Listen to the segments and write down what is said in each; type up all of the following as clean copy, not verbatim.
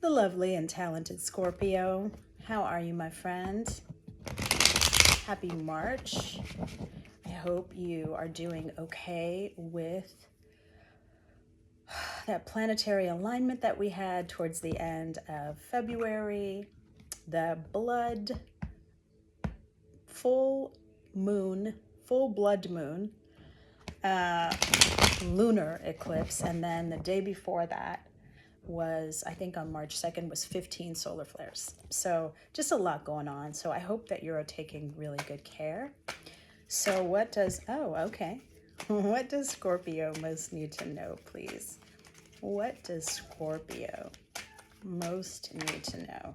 the lovely and talented Scorpio. How are you, my friend? Happy March. I hope you are doing okay with that planetary alignment that we had towards the end of February, the full blood moon, lunar eclipse, and then the day before that was, I think on March 2nd, was 15 solar flares. So just a lot going on. So I hope that you're taking really good care. So what does Scorpio most need to know, please? What does Scorpio most need to know?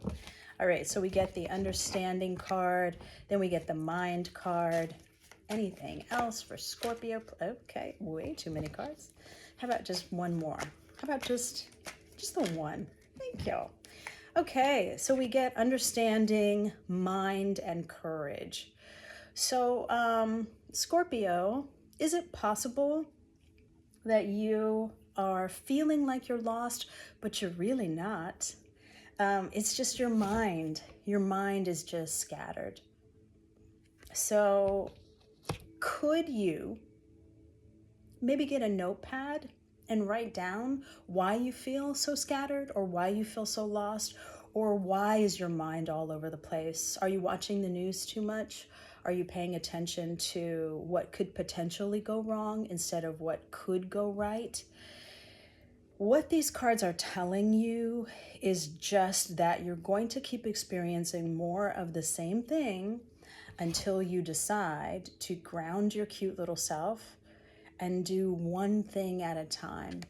All right, so we get the understanding card, then we get the mind card. Anything else for Scorpio? Okay, way too many cards. How about just one more? How about just the one? Thank you. Okay, so we get understanding, mind, and courage. So, Scorpio, is it possible that you are feeling like you're lost, but you're really not? It's just your mind. Your mind is just scattered. So could you maybe get a notepad and write down why you feel so scattered, or why you feel so lost, or why is your mind all over the place? Are you watching the news too much? Are you paying attention to what could potentially go wrong instead of what could go right? What these cards are telling you is just that you're going to keep experiencing more of the same thing until you decide to ground your cute little self and do one thing at a time.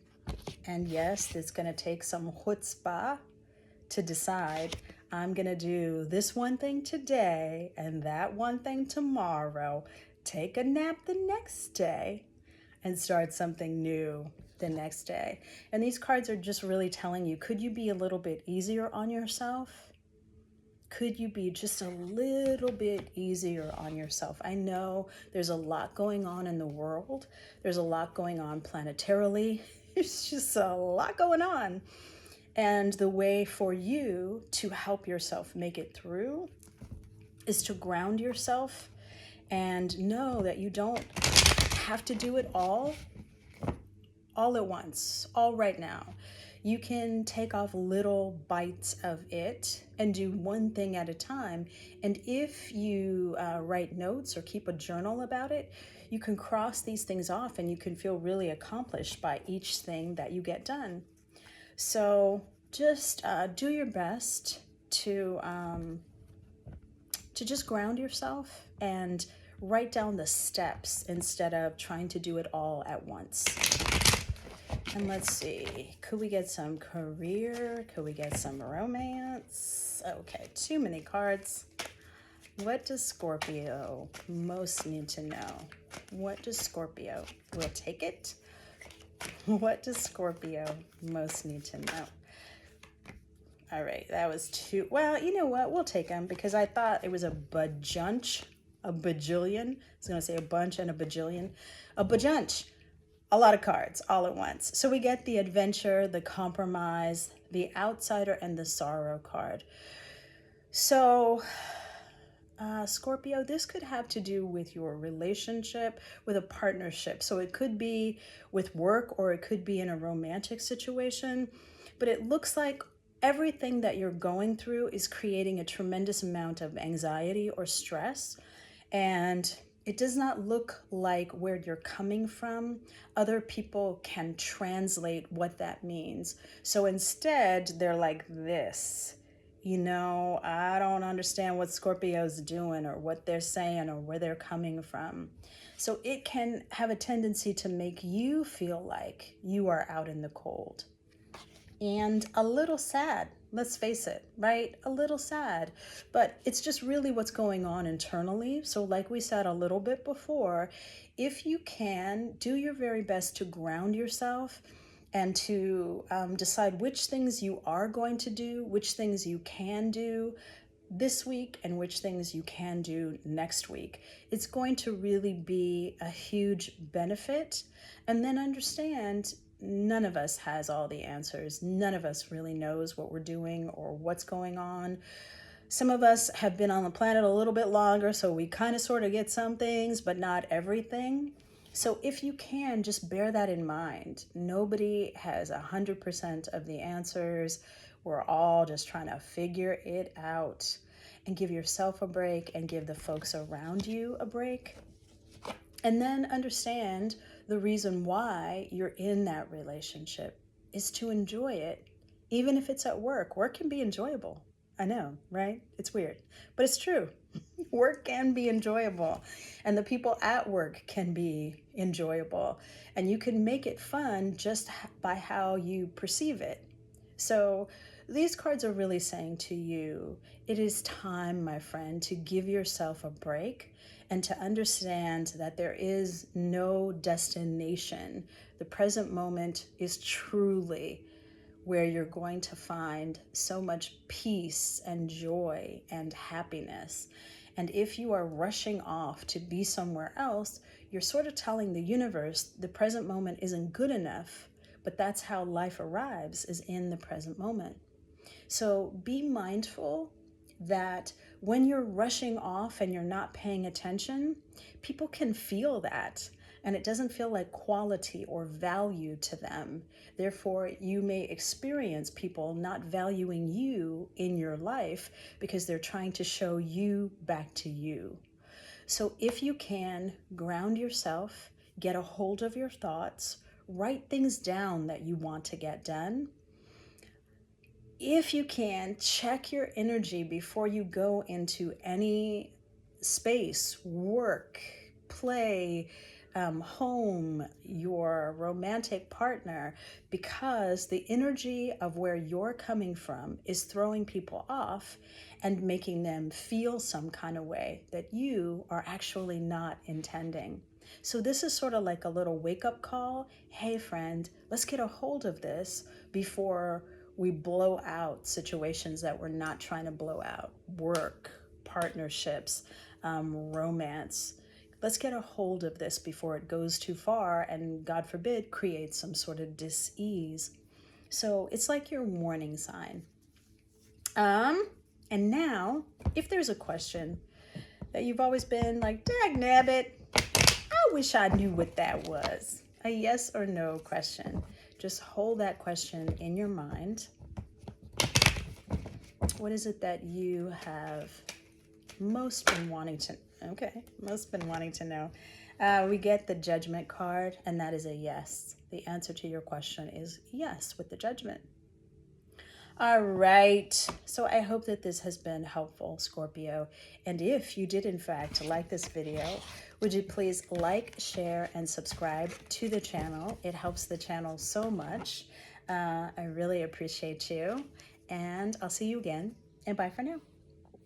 And yes, it's going to take some chutzpah to decide, I'm going to do this one thing today and that one thing tomorrow, take a nap the next day, and start something new the next day. And these cards are just really telling you, could you be a little bit easier on yourself? Could you be just a little bit easier on yourself? I know there's a lot going on in the world. There's a lot going on planetarily. There's just a lot going on. And the way for you to help yourself make it through is to ground yourself and know that you don't have to do it all at once, all right now. You can take off little bites of it and do one thing at a time. And if you write notes or keep a journal about it, you can cross these things off and you can feel really accomplished by each thing that you get done. So just do your best to just ground yourself and write down the steps instead of trying to do it all at once. And let's see, could we get some career? Could we get some romance? Okay, too many cards. What does Scorpio most need to know? What does Scorpio, we'll take it. What does Scorpio most need to know? All right, that was two. Well, you know what? We'll take them because I thought it was a bajillion. I was going to say a bunch and a bajillion. A bajunch. A lot of cards all at once. So we get the adventure, the compromise, the outsider, and the sorrow card. So Scorpio, this could have to do with your relationship, with a partnership. So it could be with work or it could be in a romantic situation. But it looks like everything that you're going through is creating a tremendous amount of anxiety or stress. And it does not look like where you're coming from, other people can translate what that means. So instead, they're like this. I don't understand what Scorpio's doing or what they're saying or where they're coming from. So it can have a tendency to make you feel like you are out in the cold. And a little sad, let's face it, right? A little sad, but it's just really what's going on internally. So like we said a little bit before, if you can, do your very best to ground yourself and to decide which things you are going to do, which things you can do this week and which things you can do next week. It's going to really be a huge benefit. And then understand none of us has all the answers. None of us really knows what we're doing or what's going on. Some of us have been on the planet a little bit longer, so we kind of sort of get some things, but not everything. So if you can, just bear that in mind. Nobody has 100% of the answers. We're all just trying to figure it out. And give yourself a break and give the folks around you a break. And then understand the reason why you're in that relationship is to enjoy it. Even if it's at work, work can be enjoyable. I know, right? It's weird, but it's true. Work can be enjoyable, and the people at work can be enjoyable, and you can make it fun just by how you perceive it. So these cards are really saying to you, it is time, my friend, to give yourself a break and to understand that there is no destination. The present moment is truly where you're going to find so much peace and joy and happiness. And if you are rushing off to be somewhere else, you're sort of telling the universe the present moment isn't good enough, but that's how life arrives, is in the present moment. So be mindful that when you're rushing off and you're not paying attention, people can feel that. And it doesn't feel like quality or value to them. Therefore, you may experience people not valuing you in your life because they're trying to show you back to you. So if you can, ground yourself, get a hold of your thoughts, write things down that you want to get done. If you can, check your energy before you go into any space, work, play, home, your romantic partner, because the energy of where you're coming from is throwing people off and making them feel some kind of way that you are actually not intending. So this is sort of like a little wake-up call. Hey, friend, let's get a hold of this before we blow out situations that we're not trying to blow out. Work, partnerships, romance. Let's get a hold of this before it goes too far and, God forbid, creates some sort of dis-ease. So it's like your warning sign. And now, if there's a question that you've always been like, dag nabbit, I wish I knew what that was. A yes or no question. Just hold that question in your mind. What is it that you have most been wanting to know? We get the Judgment card, and that is a yes. The answer to your question is yes with the Judgment. All right. So I hope that this has been helpful, Scorpio. And if you did, in fact, like this video, would you please like, share, and subscribe to the channel? It helps the channel so much. I really appreciate you. And I'll see you again. And bye for now.